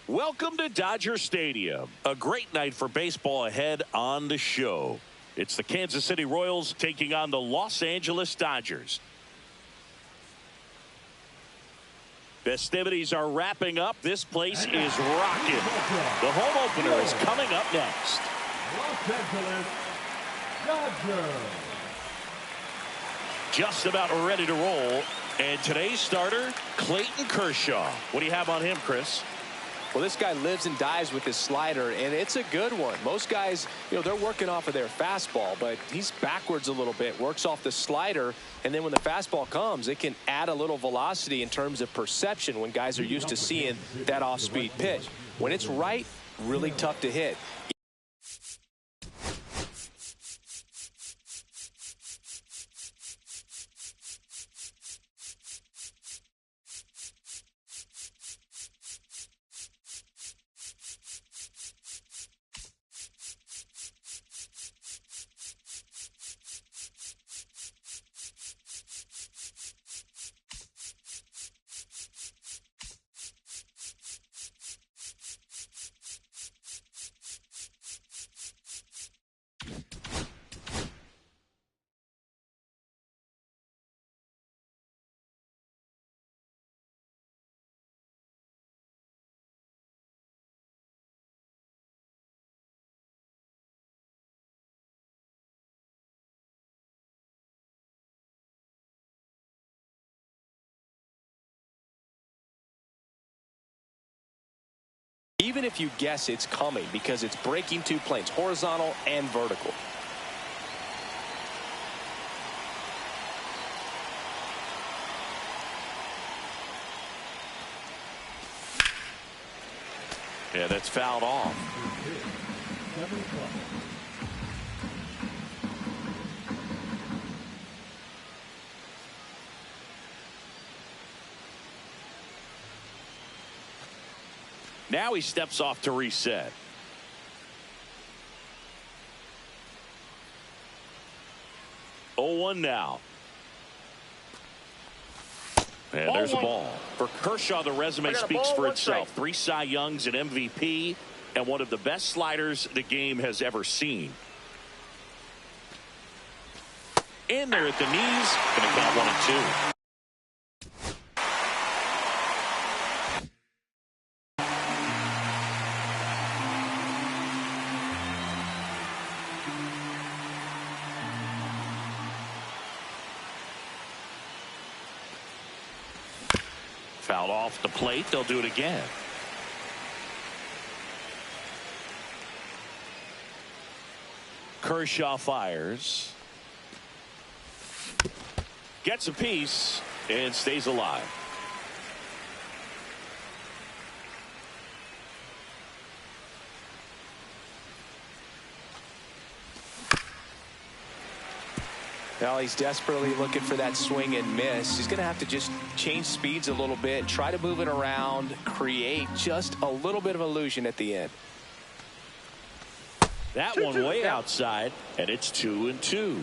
Welcome to Dodger Stadium. A great night for baseball ahead on the show. It's the Kansas City Royals taking on the Los Angeles Dodgers. Festivities are wrapping up. This place is rocking. The home opener is coming up next. Los Angeles Dodgers. Just about ready to roll. And today's starter, Clayton Kershaw. What do you have on him, Chris? Well, this guy lives and dies with his slider, and it's a good one. Most guys, they're working off of their fastball, but he's backwards a little bit, works off the slider, and then when the fastball comes, it can add a little velocity in terms of perception when guys are used to seeing that off-speed pitch. When it's right, really tough to hit. Even if you guess it's coming because it's breaking two planes, horizontal and vertical. Yeah, that's fouled off. Now he steps off to reset. Oh, 1 now. And there's a ball. For Kershaw, the resume speaks for itself. 3 Cy Youngs, an MVP, and one of the best sliders the game has ever seen. In there at the knees. Going to count 1 and 2. Fouled off the plate. They'll do it again. Kershaw fires. Gets a piece and stays alive. Well, he's desperately looking for that swing and miss. He's going to have to just change speeds a little bit, try to move it around, create just a little bit of illusion at the end. That one way outside, and it's 2-2.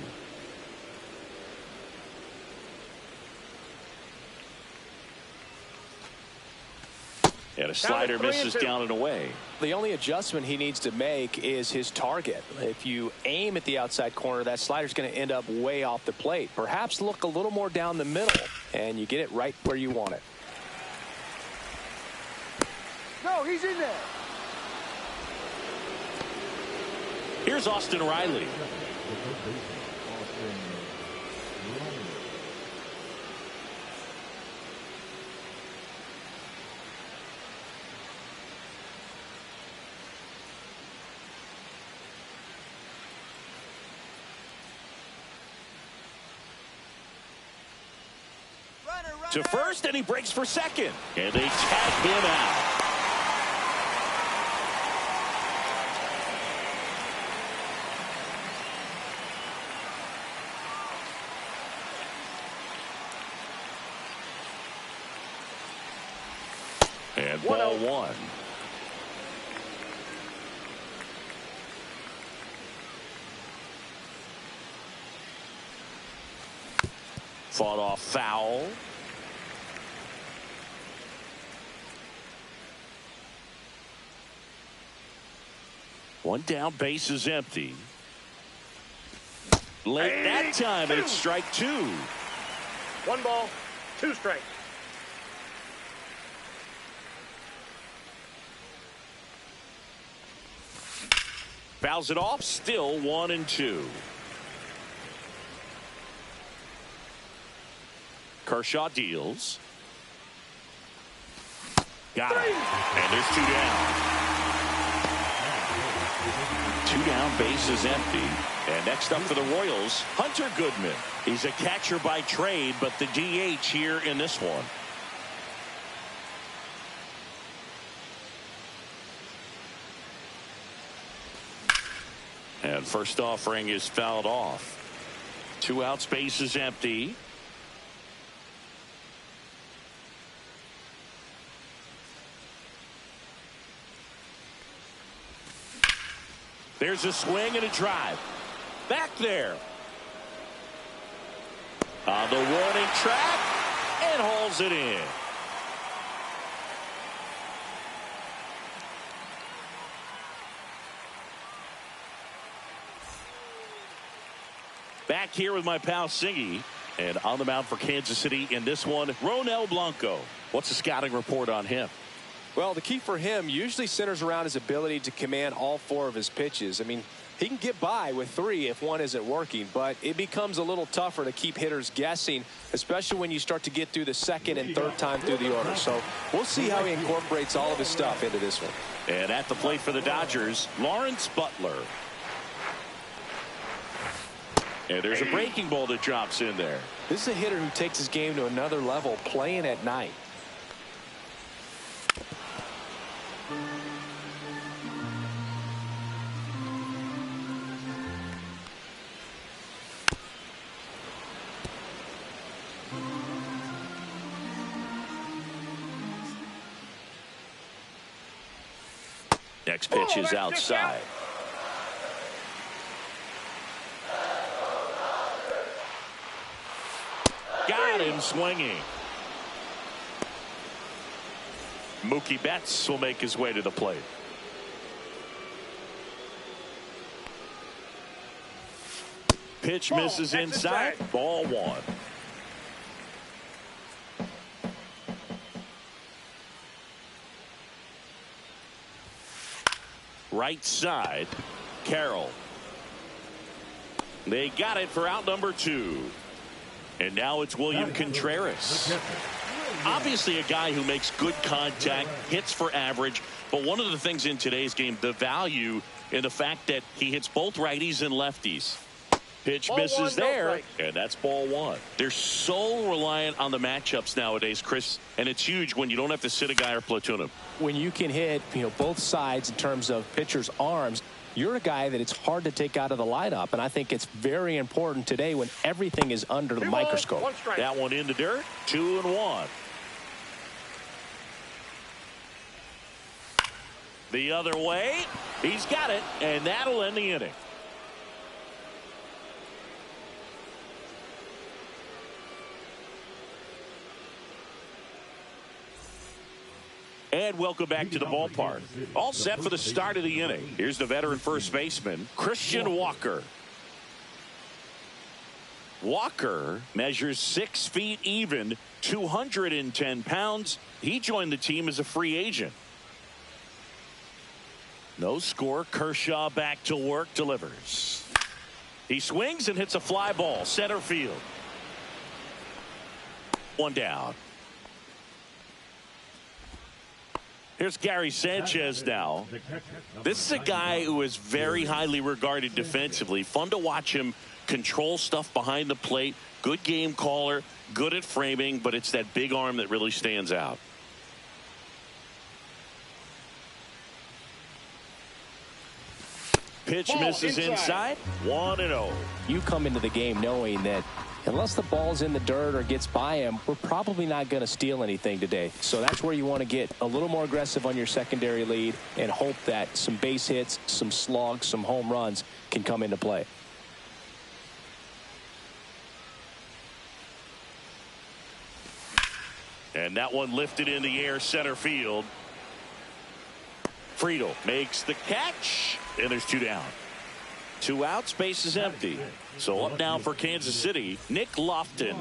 And a slider misses down and away. The only adjustment he needs to make is his target. If you aim at the outside corner, that slider's going to end up way off the plate. Perhaps look a little more down the middle, and you get it right where you want it. No, he's in there. Here's Austin Riley. To first, and he breaks for second. And they tag him out. And ball one. Fought off foul. One down, base is empty. Late that time, and it's strike two. 1 ball, 2 strikes. Fouls it off, still 1-2. Kershaw deals. Got it. And there's 2 down. 2 down, base is empty. And next up for the Royals, Hunter Goodman. He's a catcher by trade, but the DH here in this one. And first offering is fouled off. 2 outs, base is empty. There's a swing and a drive. Back there. On the warning track, and hauls it in. Back here with my pal Singy. And on the mound for Kansas City in this one, Ronel Blanco. What's the scouting report on him? Well, the key for him usually centers around his ability to command all 4 of his pitches. I mean, he can get by with 3 if one isn't working, but it becomes a little tougher to keep hitters guessing, especially when you start to get through the second and third time through the order. So we'll see how he incorporates all of his stuff into this one. And at the plate for the Dodgers, Lawrence Butler. And there's a breaking ball that drops in there. This is a hitter who takes his game to another level playing at night. Next pitch is outside. Got him swinging. Mookie Betts will make his way to the plate. Pitch misses inside. Ball one. Right side, Carroll. They got it for out number 2. And now it's William Contreras. Obviously a guy who makes good contact, hits for average, but one of the things in today's game, the value in the fact that he hits both righties and lefties. Pitch misses there, and that's ball one. They're so reliant on the matchups nowadays, Chris, and it's huge when you don't have to sit a guy or platoon him. When you can hit, both sides in terms of pitchers' arms, you're a guy that it's hard to take out of the lineup, and I think it's very important today when everything is under the microscope. That one in the dirt, 2-1. The other way, he's got it, and that'll end the inning. And welcome back to the ballpark. All set for the start of the inning. Here's the veteran first baseman, Christian Walker. Walker measures 6 feet even, 210 pounds. He joined the team as a free agent. No score. Kershaw back to work, delivers. He swings and hits a fly ball, center field. One down. Here's Gary Sanchez now. This is a guy who is very highly regarded defensively. Fun to watch him control stuff behind the plate. Good game caller, good at framing, but it's that big arm that really stands out. Pitch misses inside. 1-0. You come into the game knowing that unless the ball's in the dirt or gets by him, we're probably not going to steal anything today. So that's where you want to get a little more aggressive on your secondary lead and hope that some base hits, some slugs, some home runs can come into play. And that one lifted in the air, center field. Friedel makes the catch, and there's 2 down. 2 outs, base is empty. So up now for Kansas City, Nick Lofton.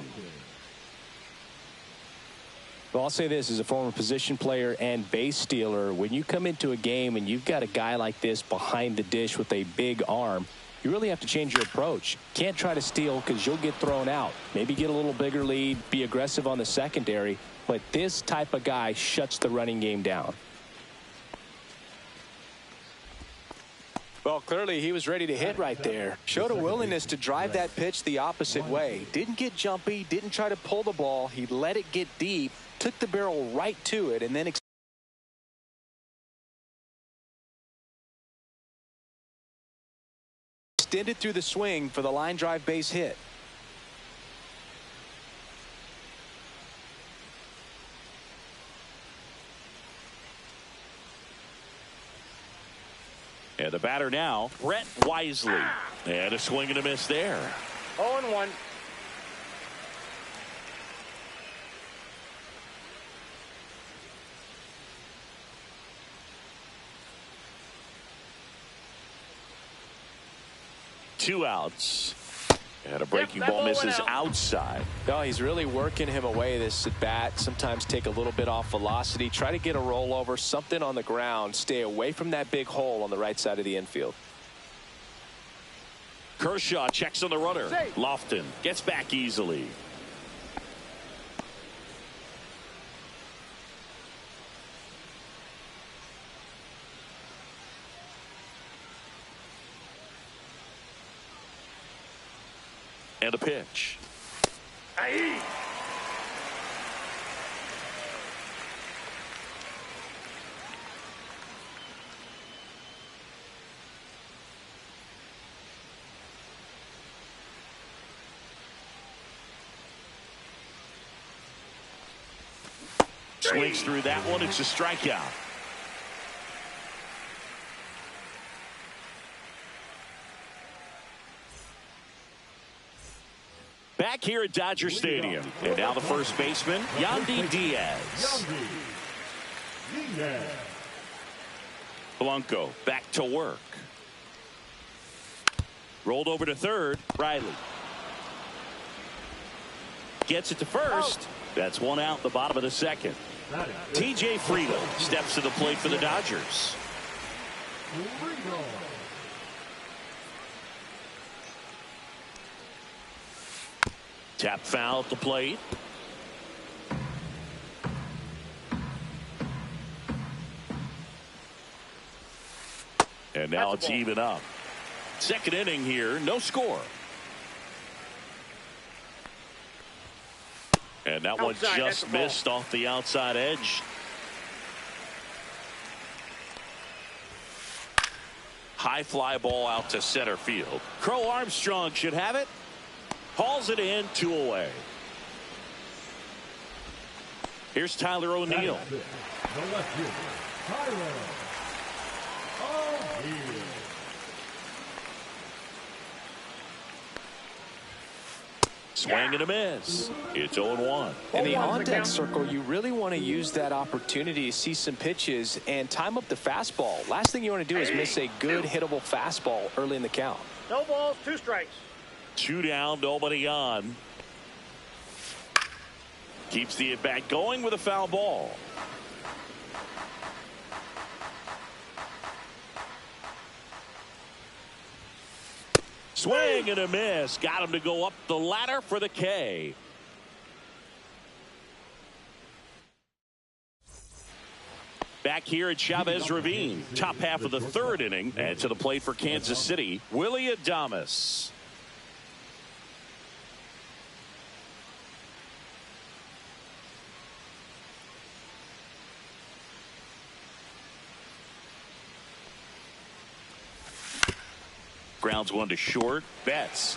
Well, I'll say this, as a former position player and base stealer, when you come into a game and you've got a guy like this behind the dish with a big arm, you really have to change your approach. Can't try to steal because you'll get thrown out. Maybe get a little bigger lead, be aggressive on the secondary, but this type of guy shuts the running game down. Well, clearly he was ready to hit right there. Showed a willingness to drive that pitch the opposite way. Didn't get jumpy, didn't try to pull the ball. He let it get deep, took the barrel right to it, and then extended through the swing for the line drive base hit. And the batter now, Brett Wisely. And a swing and a miss there. 0-1. Two outs. And a breaking ball misses outside. No, he's really working him away, this at bat. Sometimes take a little bit off velocity. Try to get a rollover, something on the ground. Stay away from that big hole on the right side of the infield. Kershaw checks on the runner. Lofton gets back easily. And a pitch. Aye. Swings through that one. It's a strikeout. Back here at Dodger Stadium. And now the first baseman, Yandy Diaz. Blanco back to work. Rolled over to third. Riley gets it to first. That's 1 out, the bottom of the second. TJ Friedel steps to the plate for the Dodgers. Tap foul at the plate. And now it's even up. Second inning here, no score. And that one just missed off the outside edge. High fly ball out to center field. Crow Armstrong should have it. Hauls it in, 2 away. Here's Tyler O'Neill. The left fielder, Tyler O'Neill. Swing and a miss. It's 0-1. In the on-deck circle, you really want to use that opportunity to see some pitches and time up the fastball. Last thing you want to do is miss a good hittable fastball early in the count. No balls, 2 strikes. 2 down, nobody on. Keeps the at-bat going with a foul ball. Swing and a miss. Got him to go up the ladder for the K. Back here at Chavez Ravine. Top half of the 3rd inning. And to the plate for Kansas City, Willy Adames. Grounds one to short. Betts.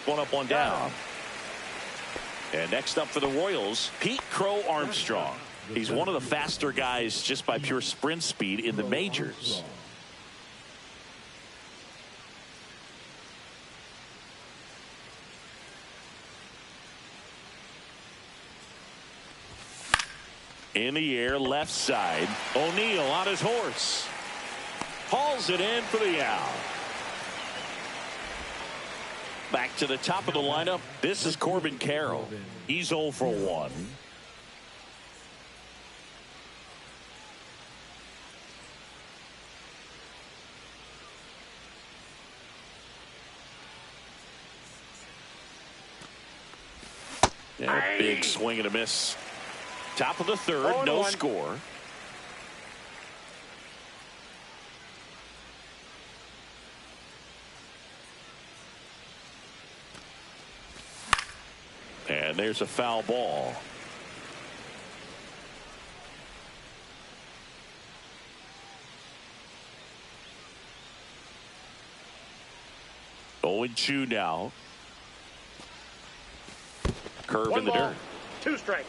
1 up, 1 down. And next up for the Royals, Pete Crow Armstrong. He's one of the faster guys just by pure sprint speed in the majors. In the air, left side. O'Neill on his horse. Hauls it in for the out. Back to the top of the lineup. This is Corbin Carroll. He's 0 for 1. And a big swing and a miss. Top of the 3rd, no score. And there's a foul ball. Oh, and 2 now. Curve in the dirt. 2 strikes.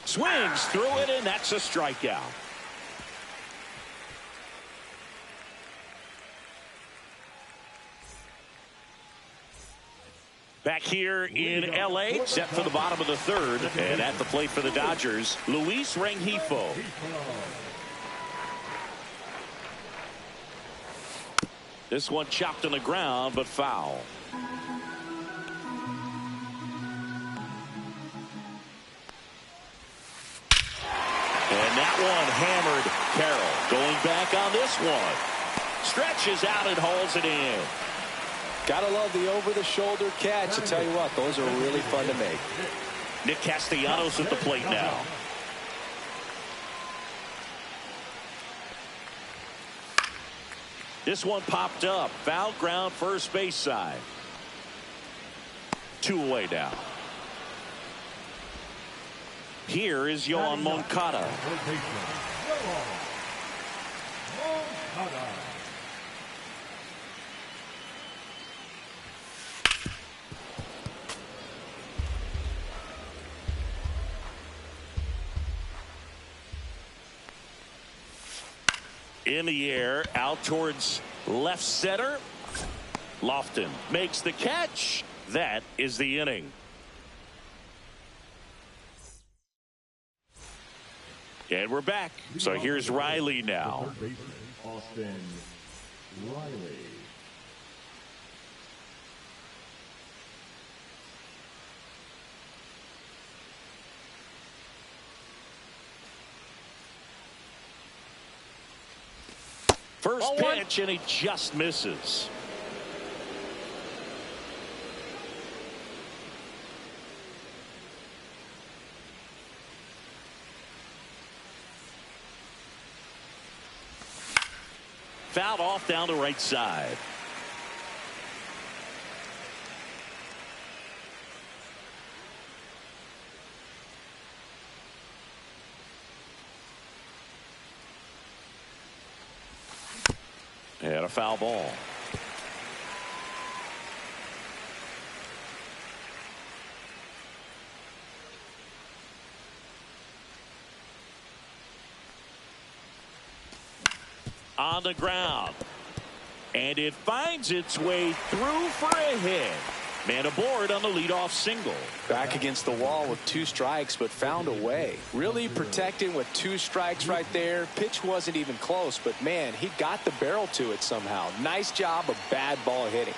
Swings through it, and that's a strikeout. Back here in L.A., set for the bottom of the 3rd, and at the plate for the Dodgers, Luis Rengifo. This one chopped on the ground, but foul. And that one hammered Carroll. Going back on this one. Stretches out and hauls it in. Gotta love the over-the-shoulder catch. I tell you what, those are really fun to make. Nick Castellanos at the plate now. This one popped up. Foul ground, first base side. 2 away now. Here is Yoan Moncada. In the air, out towards left center. Lofton makes the catch. That is the inning. And we're back. So here's Riley now. Austin Riley. First pitch, and he just misses. Fouled off down the right side. And a foul ball. On the ground. And it finds its way through for a hit. Man aboard on the leadoff single. Back against the wall with 2 strikes, but found a way. Really protecting with 2 strikes right there. Pitch wasn't even close, but man, he got the barrel to it somehow. Nice job of bad ball hitting.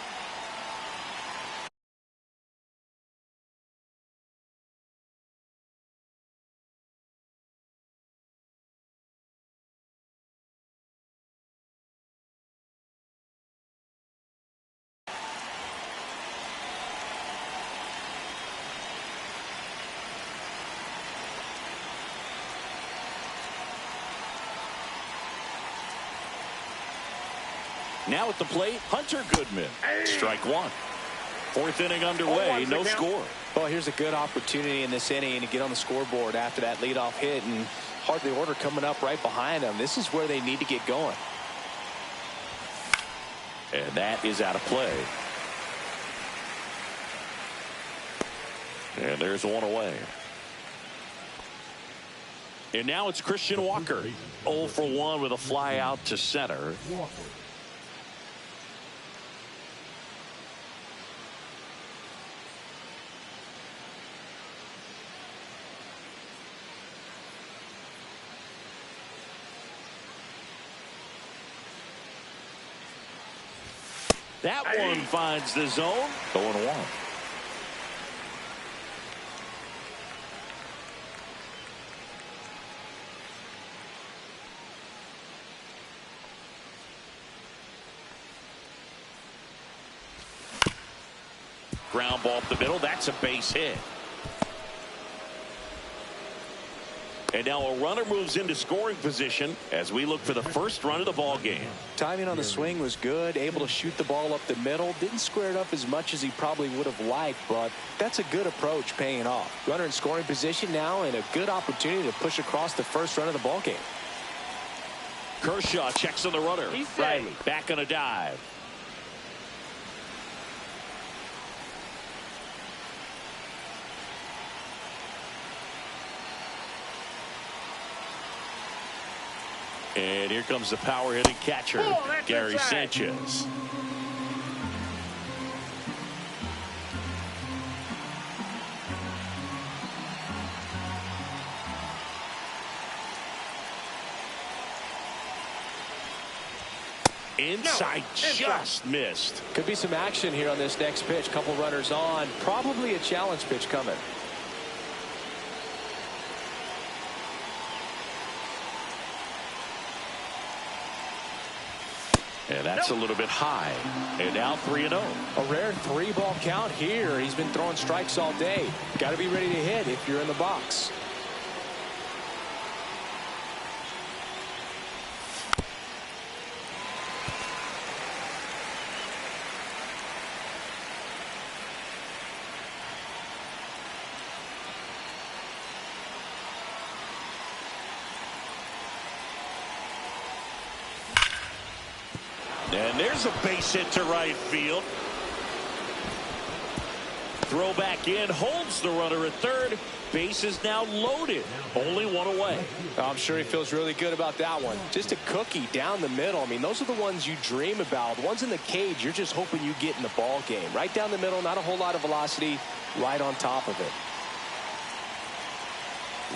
Now at the plate, Hunter Goodman. Strike 1. 4th inning underway, no score. Well, here's a good opportunity in this inning to get on the scoreboard after that leadoff hit, and hardly order coming up right behind them. This is where they need to get going. And that is out of play. And there's one away. And now it's Christian Walker. 0 for 1 with a fly out to center. That one finds the zone. 0-1. Ground ball up the middle. That's a base hit. And now a runner moves into scoring position as we look for the first run of the ball game. Timing on the swing was good, able to shoot the ball up the middle. Didn't square it up as much as he probably would have liked, but that's a good approach paying off. Runner in scoring position now and a good opportunity to push across the first run of the ball game. Kershaw checks on the runner. Riley back on a dive. And here comes the power hitting catcher, Gary Sanchez. Inside, just missed. Could be some action here on this next pitch. Couple runners on. Probably a challenge pitch coming. And that's a little bit high. And now 3-0. A rare 3-ball count here. He's been throwing strikes all day. Got to be ready to hit if you're in the box. And there's a base hit to right field. Throw back in, holds the runner at third. Base is now loaded. Only one away. I'm sure he feels really good about that one. Just a cookie down the middle. I mean, those are the ones you dream about. The ones in the cage, you're just hoping you get in the ball game. Right down the middle, not a whole lot of velocity, right on top of it.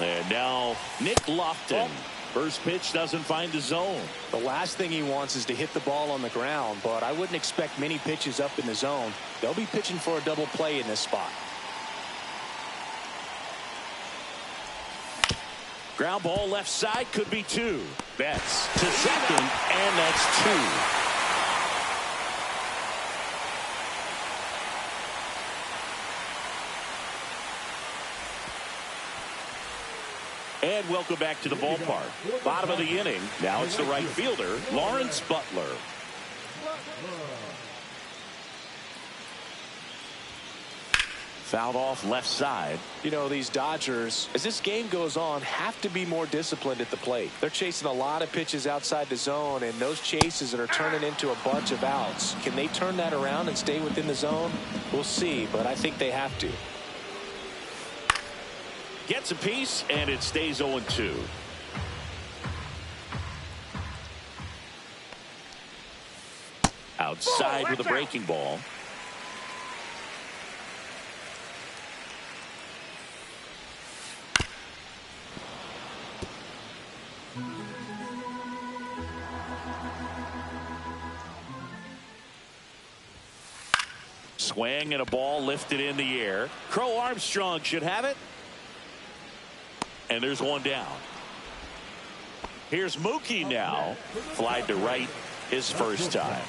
And now Nick Lofton. First pitch doesn't find the zone. The last thing he wants is to hit the ball on the ground, but I wouldn't expect many pitches up in the zone. They'll be pitching for a double play in this spot. Ground ball left side, could be 2. Betts to second, and that's 2. And welcome back to the ballpark. Bottom of the inning. Now it's the right fielder, Lawrence Butler. Fouled off left side. You know, these Dodgers, as this game goes on, have to be more disciplined at the plate. They're chasing a lot of pitches outside the zone, and those chases that are turning into a bunch of outs. Can they turn that around and stay within the zone? We'll see, but I think they have to. Gets a piece, and it stays 0-2. Outside with a breaking ball. Swing and a ball lifted in the air. Crow Armstrong should have it. And there's one down. Here's Mookie now. Flied to right his first time.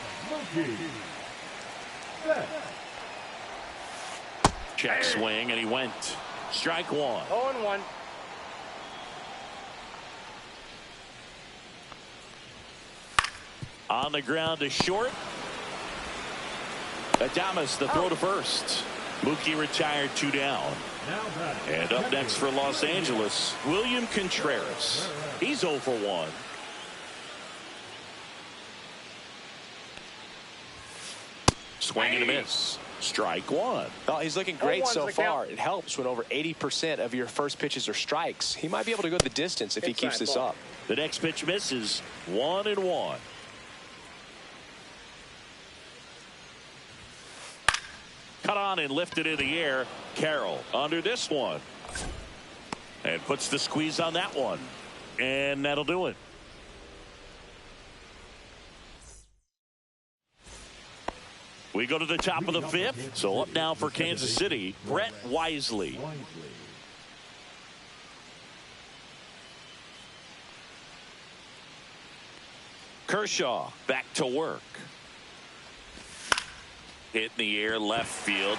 Check swing, and he went. Strike one. 0-1. On the ground to short. Adames the throw to first. Mookie retired, 2 down. And up next for Los Angeles, William Contreras. He's 0 for 1. Swing and a miss. Strike one. Oh, he's looking great so 0-1's the far. count. It helps when over 80% of your first pitches are strikes. He might be able to go the distance if he keeps this up. The next pitch misses. 1-1. Cut on and lifted in the air. Carroll under this one. And puts the squeeze on that one. And that'll do it. We go to the top of the 5th. So up now for Kansas City, Brett Wisely. Kershaw back to work. Hit in the air, left field.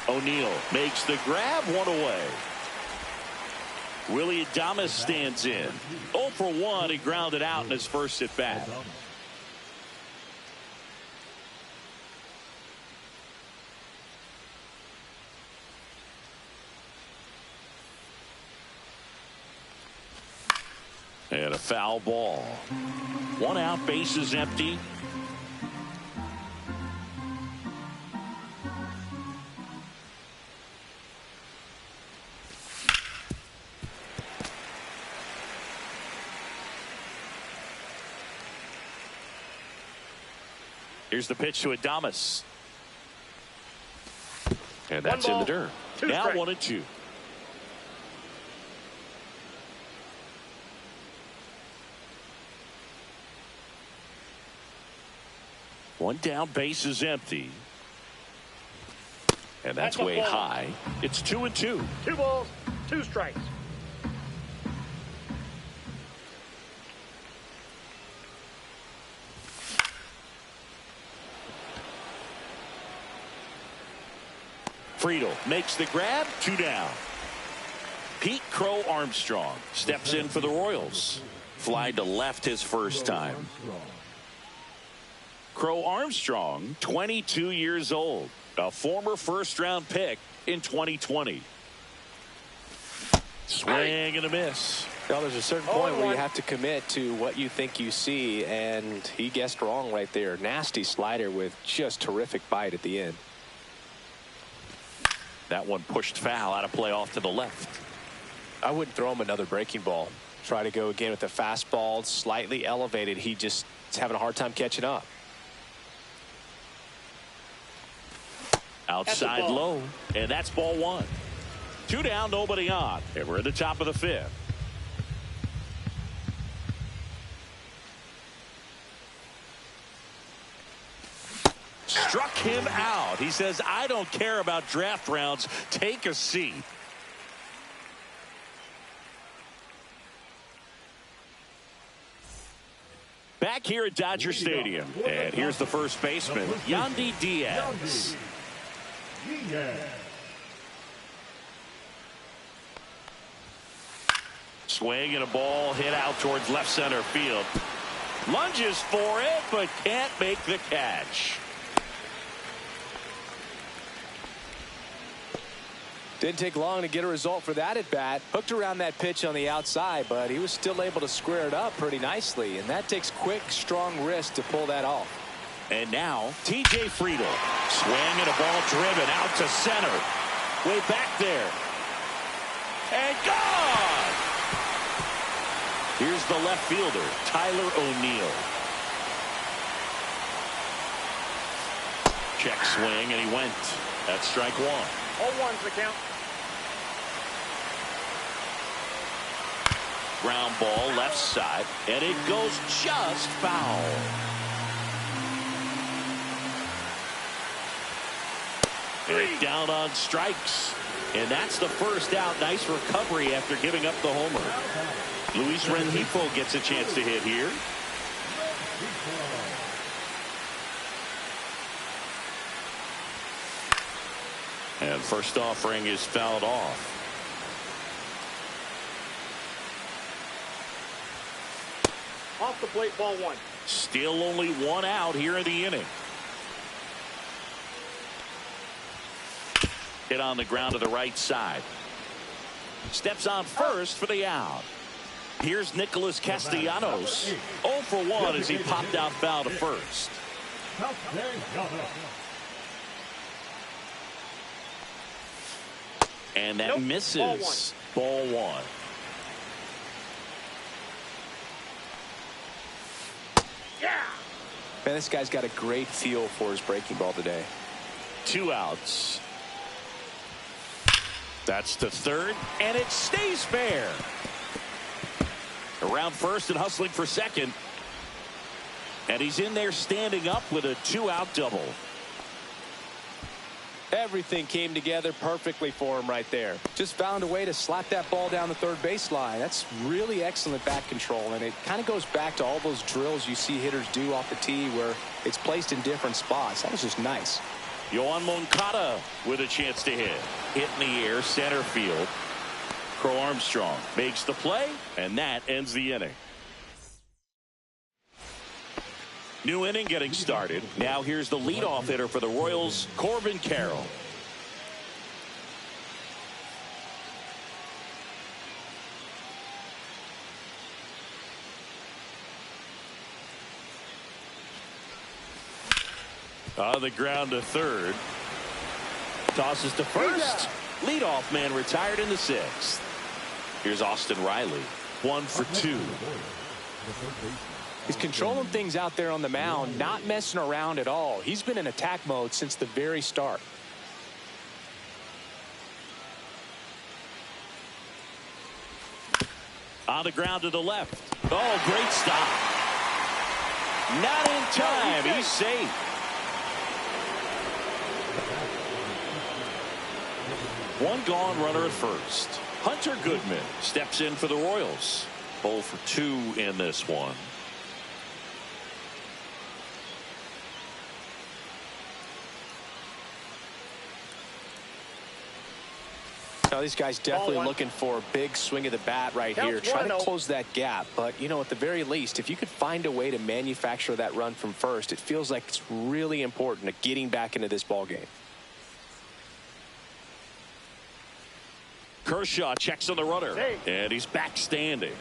O'Neill makes the grab, one away. Willie Adames stands in. 0 for 1, he grounded out in his first at bat. And a foul ball. 1 out, bases empty. Here's the pitch to Adames. And that's in the dirt. Now 1-2. One down, base is empty. And that's way high. It's 2-2. 2 balls, 2 strikes. Friedel makes the grab, 2 down. Pete Crow Armstrong steps in for the Royals. Flied to left his first time. Crow Armstrong, 22 years old, a former first-round pick in 2020. Swing and a miss. Well, there's a certain point where you have to commit to what you think you see, and he guessed wrong right there. Nasty slider with just terrific bite at the end. That one pushed foul, out of play off to the left. I wouldn't throw him another breaking ball. Try to go again with the fastball, slightly elevated. He just is having a hard time catching up. Outside low, and that's ball 1. 2 down, nobody on, and we're at the top of the 5th. Struck him out. He says, I don't care about draft rounds. Take a seat. Back here at Dodger Stadium, and here's the first baseman, Yandy Diaz. Swing and a ball hit out towards left center field. Lunges for it, but can't make the catch. Didn't take long to get a result for that at bat. Hooked around that pitch on the outside, but he was still able to square it up pretty nicely. And that takes quick, strong wrist to pull that off. And now, T.J. Friedl. Swing and a ball driven out to center. Way back there. And gone! Here's the left fielder, Tyler O'Neill. Check swing, and he went. That's strike one. 0-1's the count. Ground ball left side, and it goes just foul. And down on strikes. And that's the first out. Nice recovery after giving up the homer. Luis Rengifo gets a chance to hit here. And first offering is fouled off. Off the plate, ball one. Still only one out here in the inning. Hit on the ground to the right side. Steps on first for the out. Here's Nicholas Castellanos. 0 for 1 as he popped out foul to first. And that misses. Ball one. Man, this guy's got a great feel for his breaking ball today. 2 outs. That's to third, and it stays fair. Around first and hustling for second. And he's in there standing up with a 2-out double. Everything came together perfectly for him right there. Just found a way to slap that ball down the third baseline. That's really excellent bat control, and it kind of goes back to all those drills you see hitters do off the tee where it's placed in different spots. That was just nice. Yoan Moncada with a chance to hit. Hit in the air, center field. Crow Armstrong makes the play, and that ends the inning. New inning getting started. Now here's the leadoff hitter for the Royals, Corbin Carroll. On the ground to third. Tosses to first. Leadoff man retired in the 6th. Here's Austin Riley. 1 for 2. He's controlling things out there on the mound, not messing around at all. He's been in attack mode since the very start. On the ground to the left. Oh, great stop. Not in time. He's safe. One gone, runner at first. Hunter Goodman steps in for the Royals. 0 for 2 in this one. Now, these guys definitely looking for a big swing of the bat right here, trying to close that gap. But, you know, at the very least, if you could find a way to manufacture that run from first, it feels like it's really important to getting back into this ball game. Kershaw checks on the runner, and he's back standing.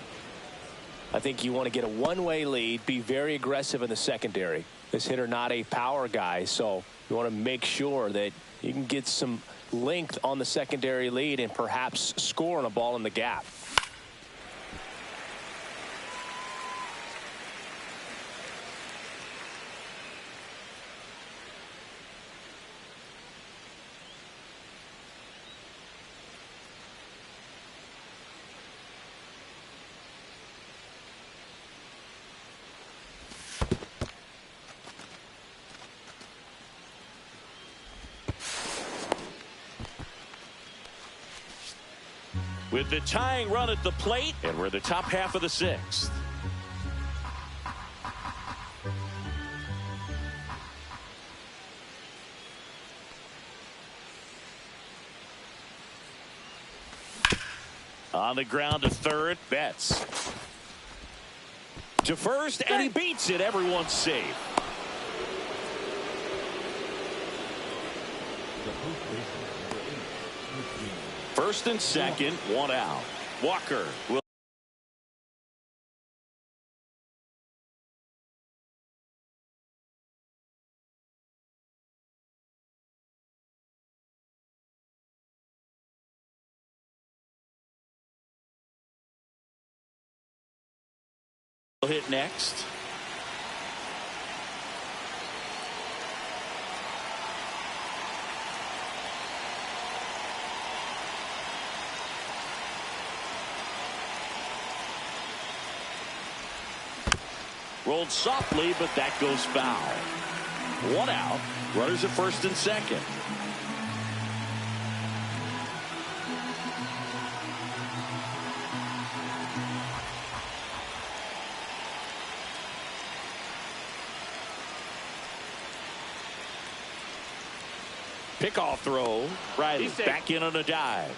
I think you want to get a one-way lead, be very aggressive in the secondary. This hitter not a power guy, so you want to make sure that you can get some length on the secondary lead and perhaps score on a ball in the gap. With the tying run at the plate, and we're the top half of the 6th. On the ground to third, Betts. To first, and he beats it. Everyone's safe. First and second, one out. Walker will hit next. Rolled softly, but that goes foul. One out. Runners at first and second. Pickoff throw. Riley back in on a dive.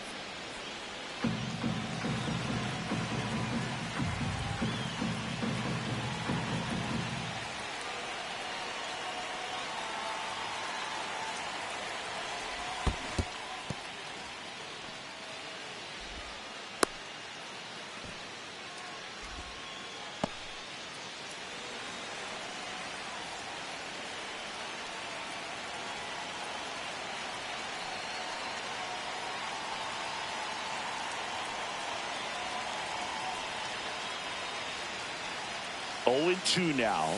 Oh, 0-2 now.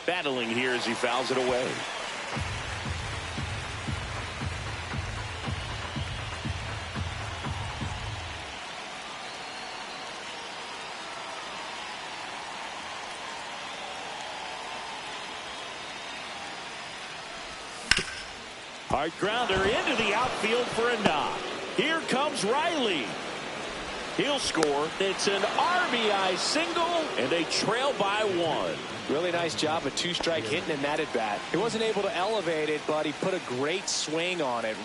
Battling here as he fouls it away. Hard grounder into the outfield for a knock. Here comes Riley. He'll score. It's an RBI single, and they trail by one. Really nice job, a two-strike hitting in that at bat. He wasn't able to elevate it, but he put a great swing on it.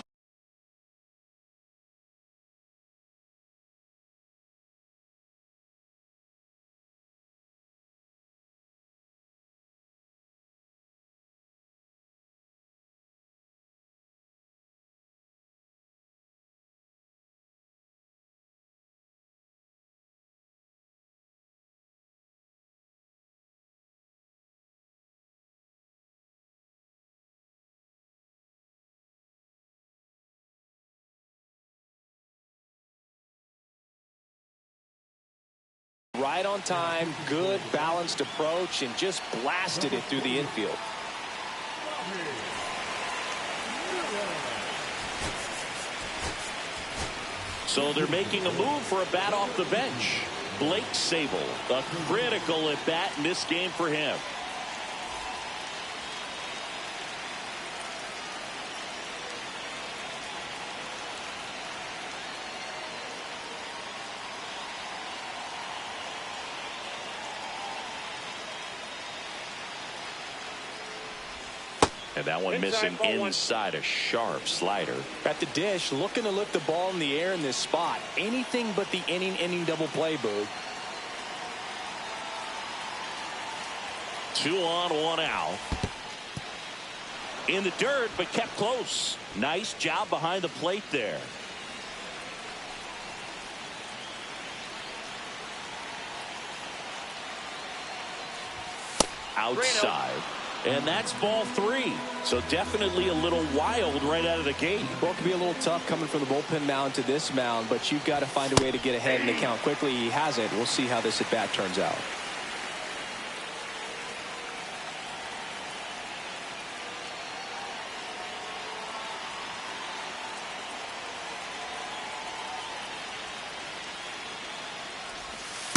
Right on time, good balanced approach, and just blasted it through the infield. So they're making a move for a bat off the bench. Blake Sabol, a critical at bat in this game for him. And that one missing inside a sharp slider. At the dish, looking to lift the ball in the air in this spot. Anything but the inning double play, Boog. 2 on, 1 out. In the dirt, but kept close. Nice job behind the plate there. Outside. And that's ball 3. So definitely a little wild right out of the gate. Well, it can be a little tough coming from the bullpen mound to this mound, but you've got to find a way to get ahead in the count quickly. He has it. We'll see how this at bat turns out.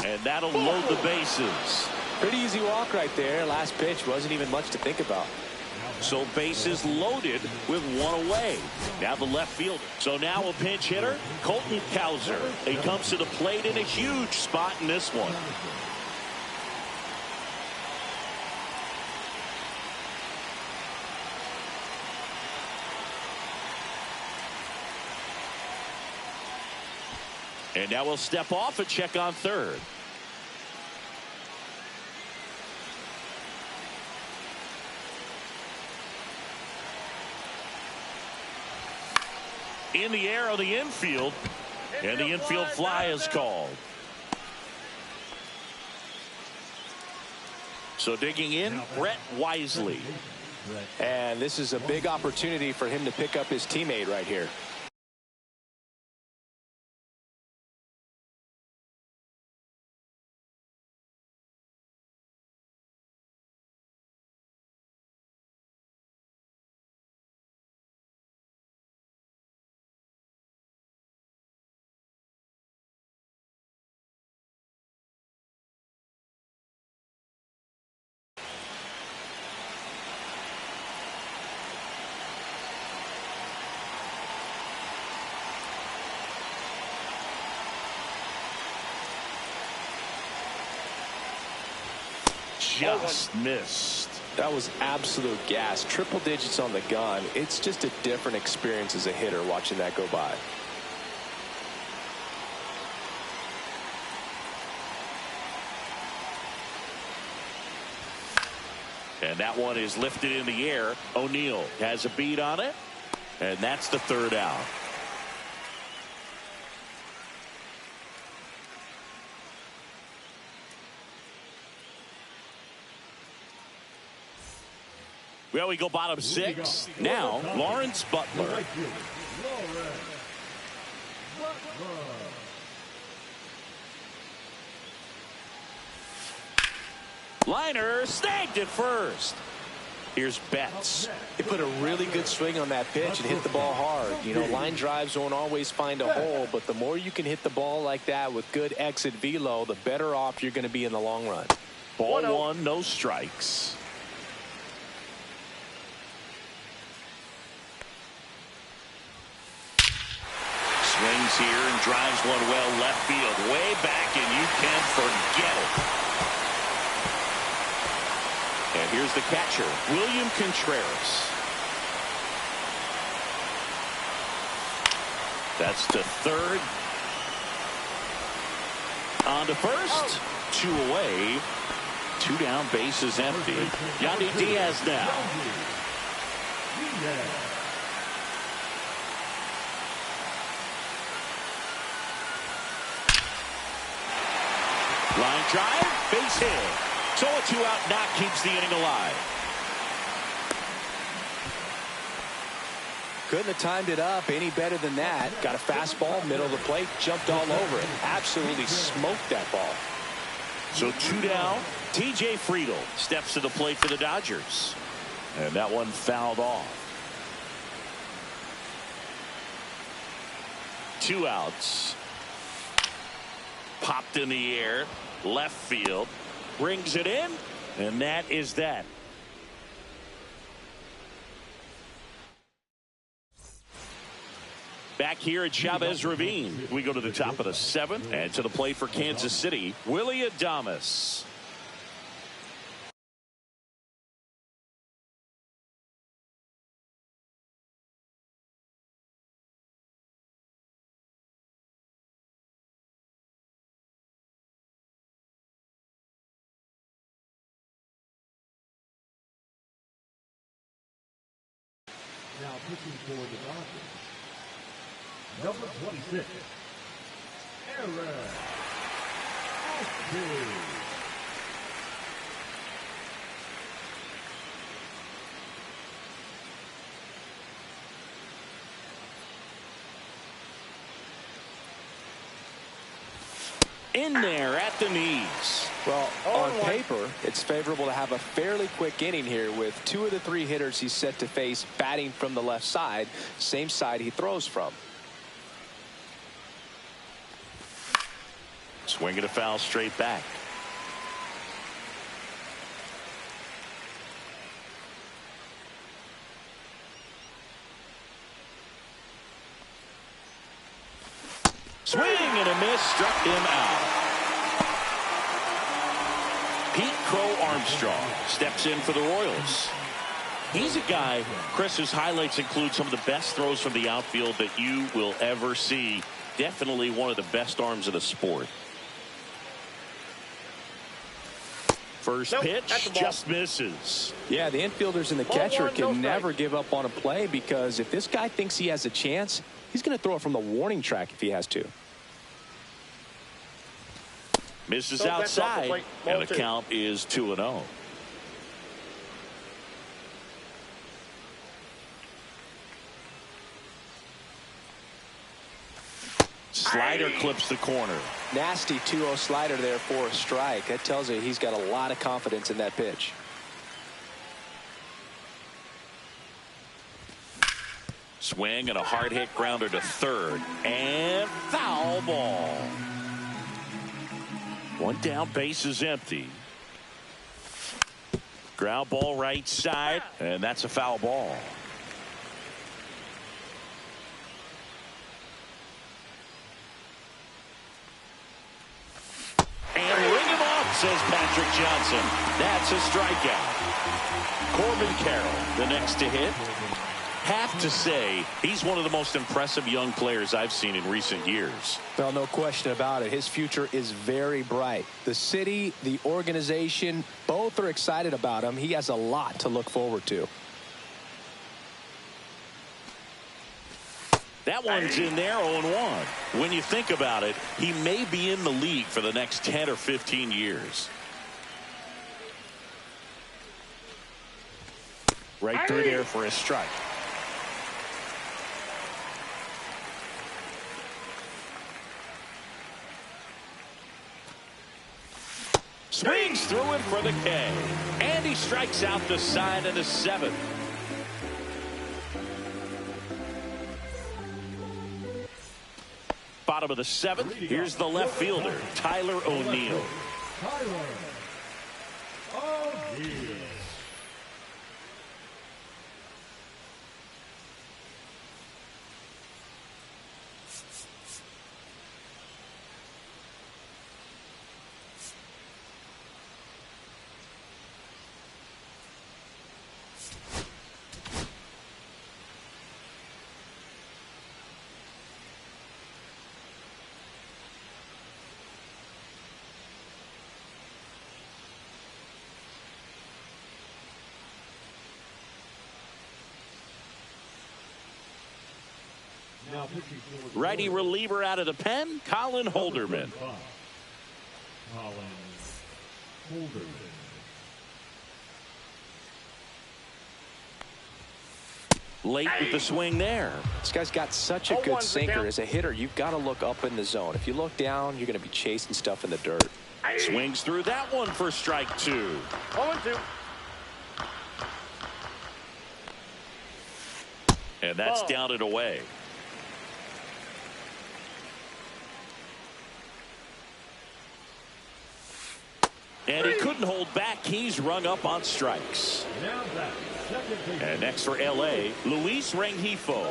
And that'll load the bases. Pretty easy walk right there. Last pitch wasn't even much to think about. So bases loaded with 1 away. Now the left fielder. So now a pinch hitter, Colton Cowser. He comes to the plate in a huge spot in this one. And now we'll step off and check on third. in the air on the infield, and the infield fly is called. So digging in, Brett Wisely. And this is a big opportunity for him to pick up his teammate right here. Just missed. That was absolute gas. Triple digits on the gun. It's just a different experience as a hitter watching that go by. And that one is lifted in the air. O'Neill has a beat on it, and that's the third out. Well, we go bottom six. Now, Lawrence Butler. Liner snagged it first. Here's Betts. He put a really good swing on that pitch and hit the ball hard. You know, line drives won't always find a hole, but the more you can hit the ball like that with good exit velo, the better off you're going to be in the long run. Ball one, no strikes. Swings here and drives one well left field, way back, and you can forget it. And here's the catcher, William Contreras. That's to third. On to first. 2 away. 2 down, bases empty. Yandy Diaz now. Line drive, base hit. So a 2-out knock keeps the inning alive. Couldn't have timed it up any better than that. Got a fastball, middle of the plate, jumped all over it. Absolutely smoked that ball. So 2 down. TJ Friedl steps to the plate for the Dodgers. And that one fouled off. 2 outs. Popped in the air. Left field. Brings it in. And that is that. Back here at Chavez Ravine, we go to the top of the 7th, and to the plate for Kansas City, Willy Adames. Now pitching for the Dodgers, number 26, Aaron Austin. In there at the knees. Well, on paper, it's favorable to have a fairly quick inning here with 2 of the 3 hitters he's set to face batting from the left side, same side he throws from. Swinging a foul straight back. Swing and a miss, struck him out. Pete Crow Armstrong steps in for the Royals. He's a guy, Chris, whose highlights include some of the best throws from the outfield that you will ever see. Definitely one of the best arms of the sport. First pitch just misses. Yeah, the infielders and the catcher can never give up on a play, because if this guy thinks he has a chance, he's going to throw it from the warning track if he has to. Misses outside, and the count is 2-0. Slider clips the corner. Nasty 2-0 slider there for a strike. That tells you he's got a lot of confidence in that pitch. Swing and a hard hit grounder to third, and foul ball. One down, base is empty. Ground ball right side, and that's a foul ball. And ring him off, says Patrick Johnson. That's a strikeout. Corbin Carroll, the next to hit. Have to say, he's one of the most impressive young players I've seen in recent years. Well, no question about it. His future is very bright. The city, the organization, both are excited about him. He has a lot to look forward to. That one's in there, 0-1. When you think about it, he may be in the league for the next 10 or 15 years. Right through there for a strike. Swings through it for the K. And he strikes out the side of the 7th. Bottom of the 7th. Here's the left fielder, Tyler O'Neill. Tyler O'Neill. Righty reliever out of the pen, Colin Holderman. Colin Holderman. Late with the swing there. This guy's got such a good sinker. As a hitter, you've got to look up in the zone. If you look down, you're going to be chasing stuff in the dirt. Swings through that one for strike 2. 0-2. And that's down and away. And he couldn't hold back. He's rung up on strikes. And next for L.A., Luis Rengifo.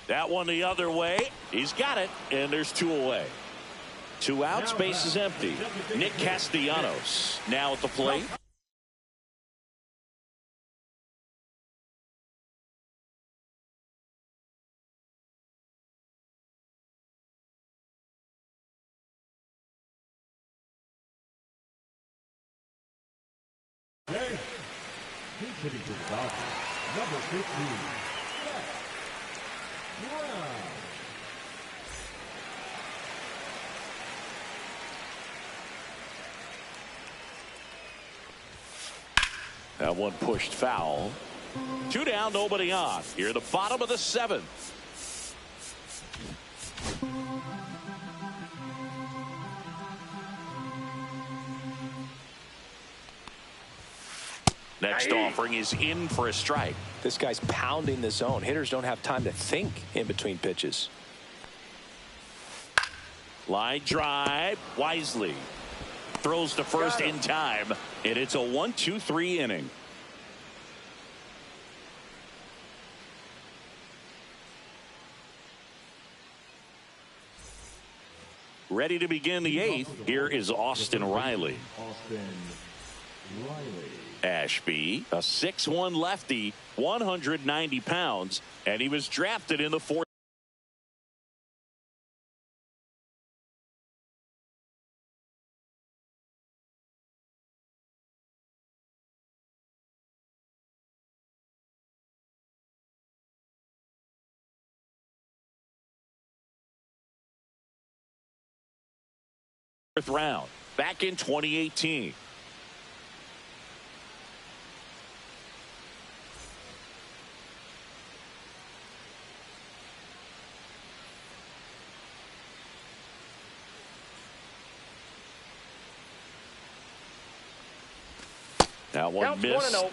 That one the other way. He's got it, and there's 2 away. 2 outs, base is empty. Nick Castellanos now at the plate. He's hitting to the Dodgers. Number 15. Wow. That one pushed foul. 2 down, nobody on. Here at the bottom of the 7th. Next offering is in for a strike. This guy's pounding the zone. Hitters don't have time to think in between pitches. Line drive, Wisely throws to first in time, and it's a 1-2-3 inning. Ready to begin the 8th. Here is Austin Riley. Ashby, a 6'1" lefty, 190 pounds, and he was drafted in the 4th. 4th round back in 2018. That one missed. 1-0.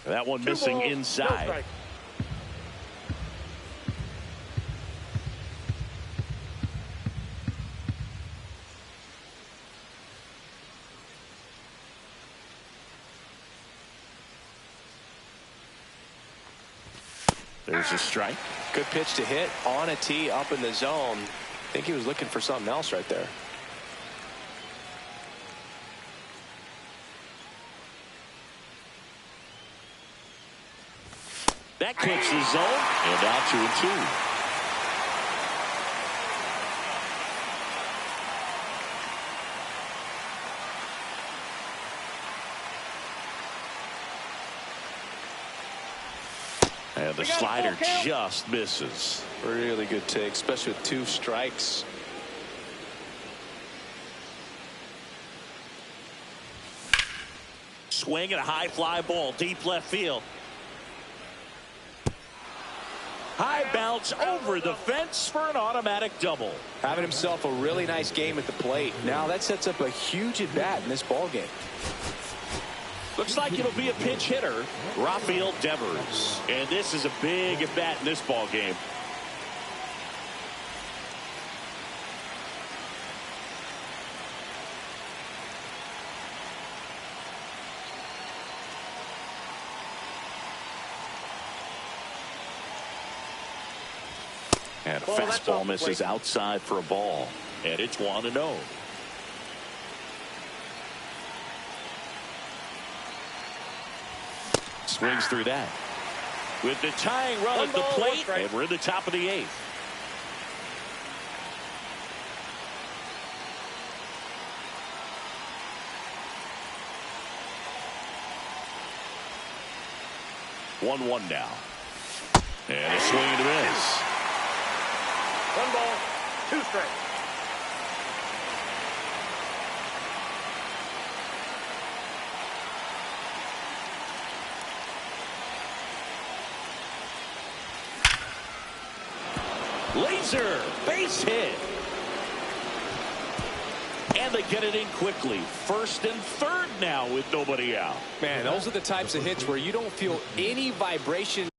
That one missing inside. There's a strike. Good pitch to hit on a tee up in the zone. I think he was looking for something else right there. That clips the zone, and now 2-2. And the slider just misses. Really good take, especially with 2 strikes. Swing and a high fly ball deep left field. High bounce over the fence for an automatic double. Having himself a really nice game at the plate. Now that sets up a huge at bat in this ball game. Looks like it'll be a pinch hitter, Rafael Devers. And this is a big at bat in this ball game. And a fastball misses outside for a ball. And it's 1-0. Swings through that. With the tying run at the plate, and we're in the top of the 8th. One now. And a swing and a miss. 1 ball, 2 strikes. Laser base hit. And they get it in quickly. 1st and 3rd now with nobody out. Man, those are the types of hits where you don't feel any vibration.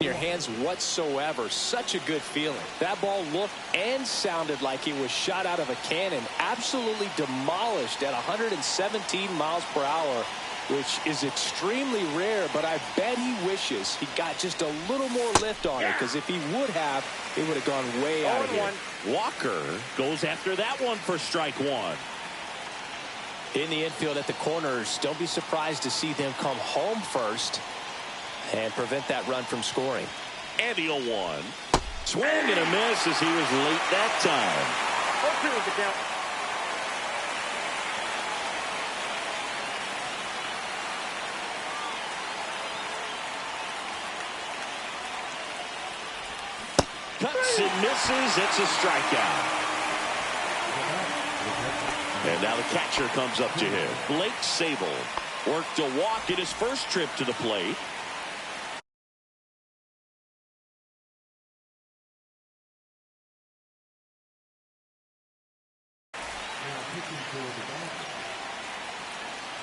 Your hands whatsoever. Such a good feeling. That ball looked and sounded like it was shot out of a cannon. Absolutely demolished at 117 miles per hour, which is extremely rare, but I bet he wishes he got just a little more lift on it, because if he would have, it would have gone way out of here. Walker goes after that one for strike 1. In the infield at the corners, don't be surprised to see them come home first and prevent that run from scoring. And the 0-1. Swing and a miss as he was late that time. 0-2 is the count. Cuts and misses. It's a strikeout. And now the catcher comes up to him. Blake Sabol worked a walk in his first trip to the plate.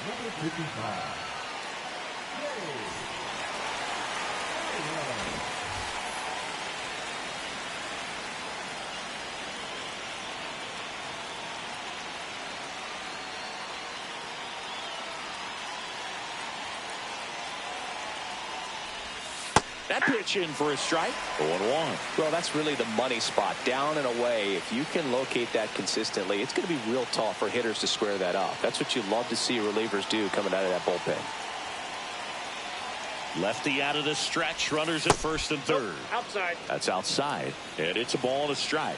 Number 55. That pitch in for a strike. 0-1. Well, that's really the money spot, down and away. If you can locate that consistently, it's going to be real tough for hitters to square that up. That's what you love to see relievers do coming out of that bullpen. Lefty out of the stretch. Runners at first and third. Outside. That's outside. And it's a ball and a strike.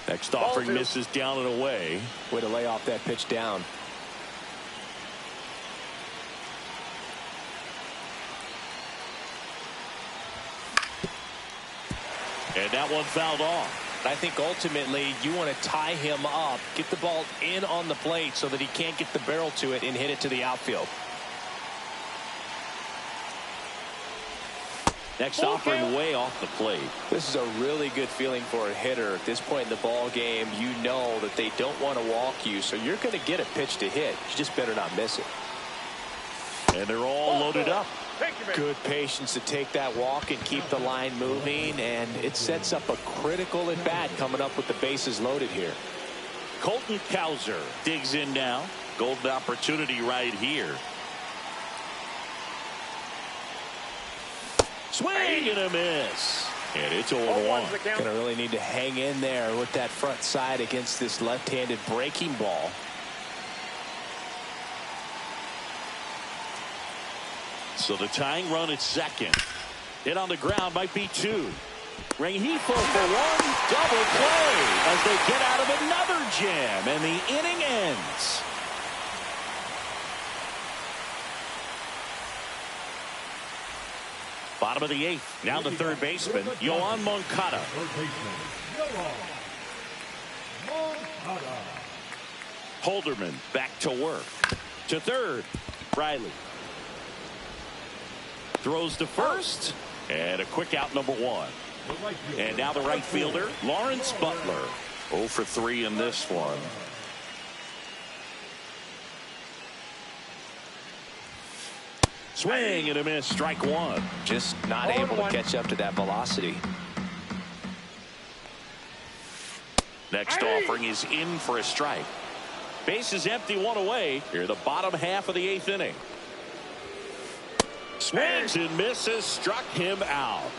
Next offering misses down and away. Way to lay off that pitch down. And that one fouled off. I think ultimately you want to tie him up, get the ball in on the plate so that he can't get the barrel to it and hit it to the outfield. Next offering way off the plate. This is a really good feeling for a hitter at this point in the ball game. You know that they don't want to walk you, so you're going to get a pitch to hit. You just better not miss it. And they're all loaded up. Good patience to take that walk and keep the line moving, and it sets up a critical at bat coming up with the bases loaded here. Colton Cowser digs in now. Golden opportunity right here. Swing and a miss. And it's 0-1. Going to really need to hang in there with that front side against this left-handed breaking ball. So the tying run at second. Hit on the ground might be two. Rengifo for one. Double play as they get out of another jam. And the inning ends. Bottom of the eighth. Now the third baseman, Yoan Moncada. Third baseman, Yoan Moncada. Holderman back to work. To third, Riley. Throws to first. And a quick out, number one. And now the right fielder, Lawrence Butler. 0 for 3 in this one. Swing and a miss, strike one. Just not able to catch up to that velocity. Next offering is in for a strike. Base is empty, one away. Here the bottom half of the eighth inning. Swings and misses, struck him out.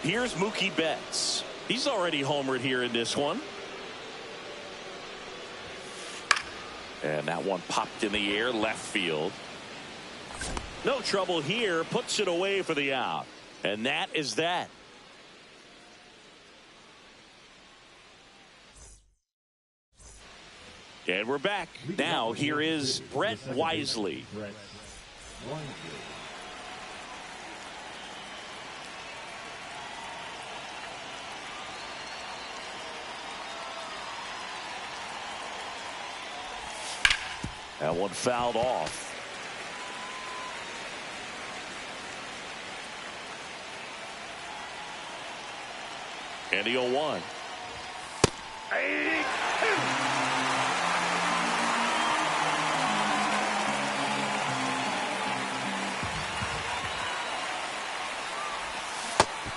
Here's Mookie Betts. He's already homered here in this one. And that one popped in the air, left field. No trouble here, puts it away for the out. And that is that. And we're back. Now here is Brett Wisely. That one fouled off. And the 0-1.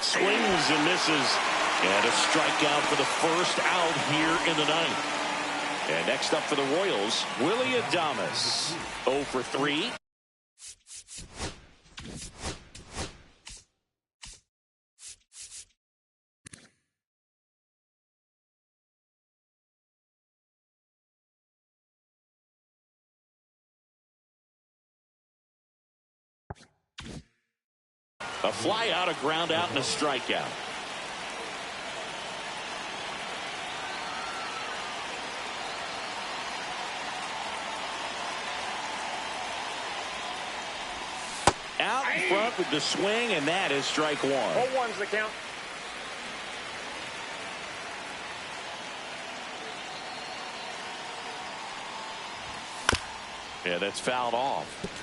Swings and misses. And a strikeout for the first out here in the ninth. And next up for the Royals, Willy Adames. 0 for 3. A fly out, a ground out, and a strikeout. Out in front with the swing, and that is strike one. 0-1's the count. Yeah, that's fouled off.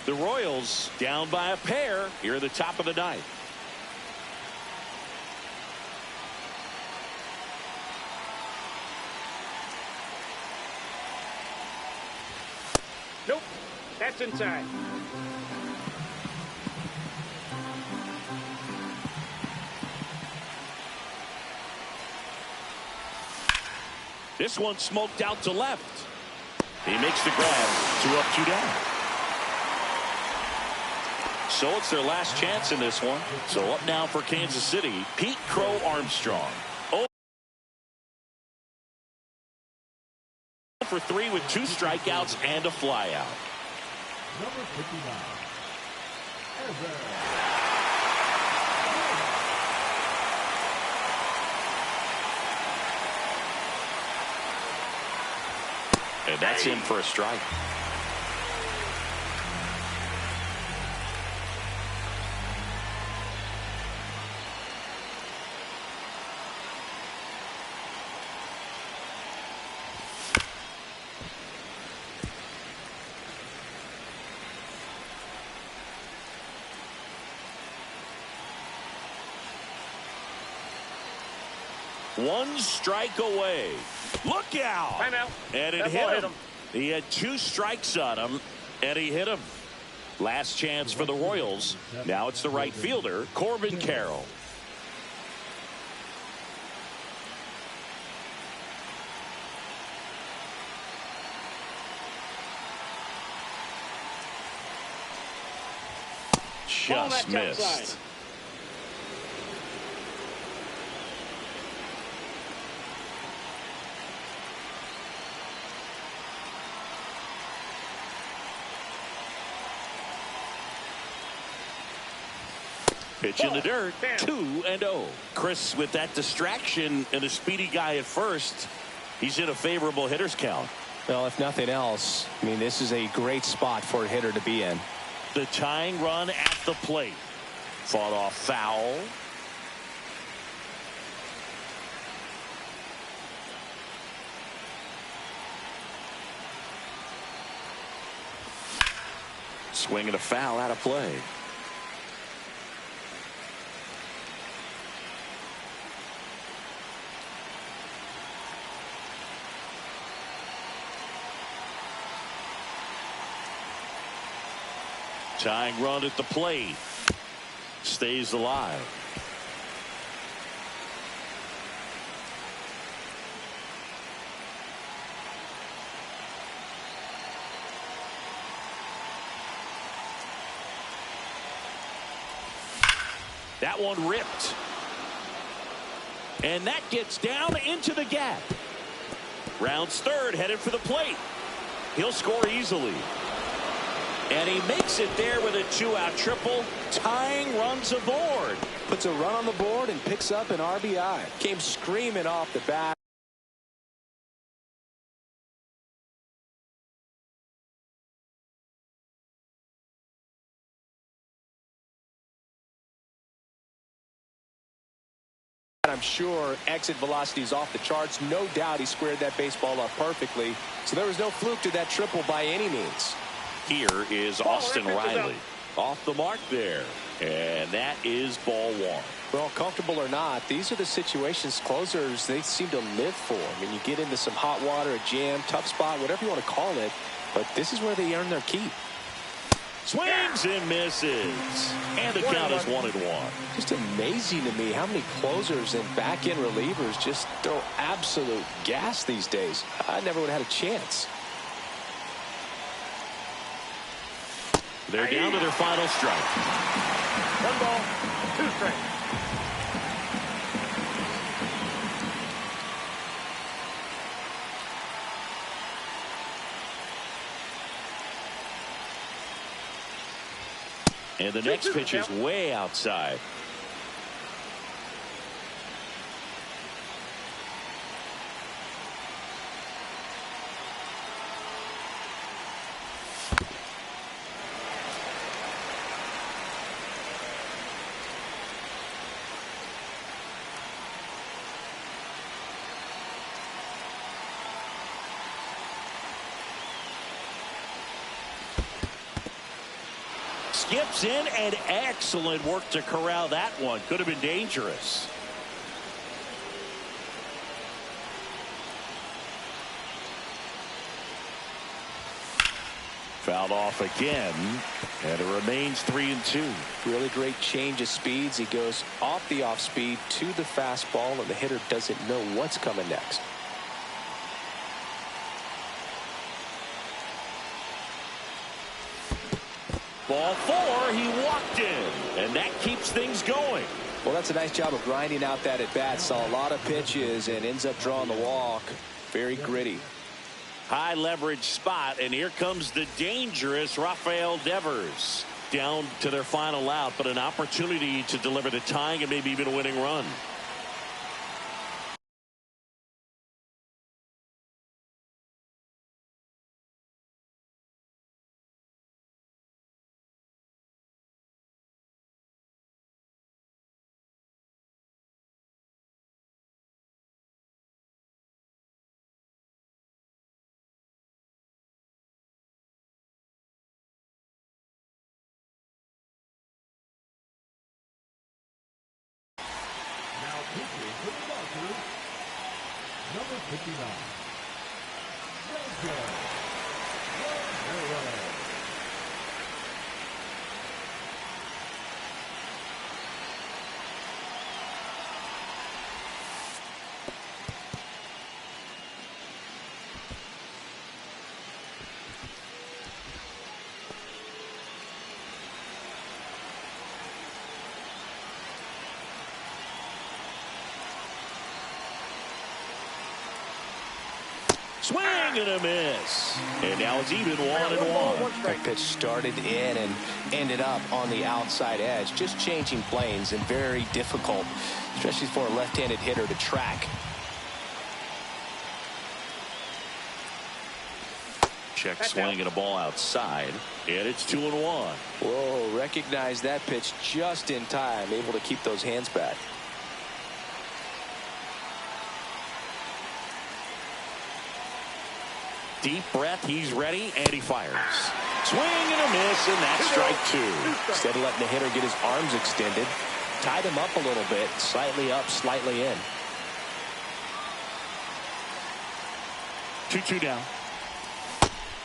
The Royals down by a pair here at the top of the ninth. Nope. That's inside. This one smoked out to left. He makes the grab. 2 up, 2 down. So it's their last chance in this one. So up now for Kansas City, Pete Crow Armstrong. 0 for 3 with 2 strikeouts and a flyout. Number 59. And that's in for a strike. One strike away. Look out. Timeout. And it hit him. He had 2 strikes on him, and he hit him. Last chance for the Royals. Now it's the right fielder, Corbin Carroll. Just missed. Pitch in the dirt, 2-0. Chris, with that distraction and a speedy guy at first, he's in a favorable hitter's count. Well, if nothing else, I mean, this is a great spot for a hitter to be in. The tying run at the plate. Fought off foul. Swing and a foul out of play. Tying run at the plate. Stays alive. That one ripped. And that gets down into the gap. Rounds third, headed for the plate. He'll score easily. And he makes it there with a 2-out triple. Tying runs aboard. Puts a run on the board and picks up an RBI. Came screaming off the bat. I'm sure exit velocity is off the charts. No doubt he squared that baseball up perfectly. So there was no fluke to that triple by any means. Here is Austin Riley. Off the mark there. And that is ball 1. Well, comfortable or not, these are the situations closers they seem to live for. I mean, you get into some hot water, a jam, tough spot, whatever you want to call it. But this is where they earn their keep. Swings and misses. And the count is 1-1. Just amazing to me how many closers and back-end relievers just throw absolute gas these days. I never would have had a chance. They're down to their final strike. 1 ball, 2 strikes. And the next pitch is way outside. Skips in, and excellent work to corral that one. Could have been dangerous. Fouled off again, and it remains 3-2. Really great change of speeds. He goes off the off speed to the fastball, and the hitter doesn't know what's coming next. Ball 4, he walked in, and that keeps things going. Well, that's a nice job of grinding out that at-bat. Saw a lot of pitches and ends up drawing the walk. Very gritty. High leverage spot, and here comes the dangerous Rafael Devers. Down to their final out, but an opportunity to deliver the tying and maybe even a winning run. Number 59. Ranger. Ramirez. Swing and a miss. And now it's even 1-1. That pitch started in and ended up on the outside edge. Just changing planes and very difficult, especially for a left-handed hitter to track. Check swing and a ball outside. And it's 2-1. Whoa, recognize that pitch just in time. Able to keep those hands back. Deep breath, he's ready, and he fires. Swing and a miss, and that's strike 2. Instead of letting the hitter get his arms extended, tied him up a little bit, slightly up, slightly in. 2-2 down.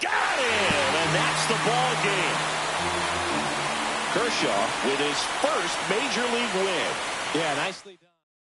Got him, and that's the ball game. Kershaw with his first major league win. Yeah, nicely done.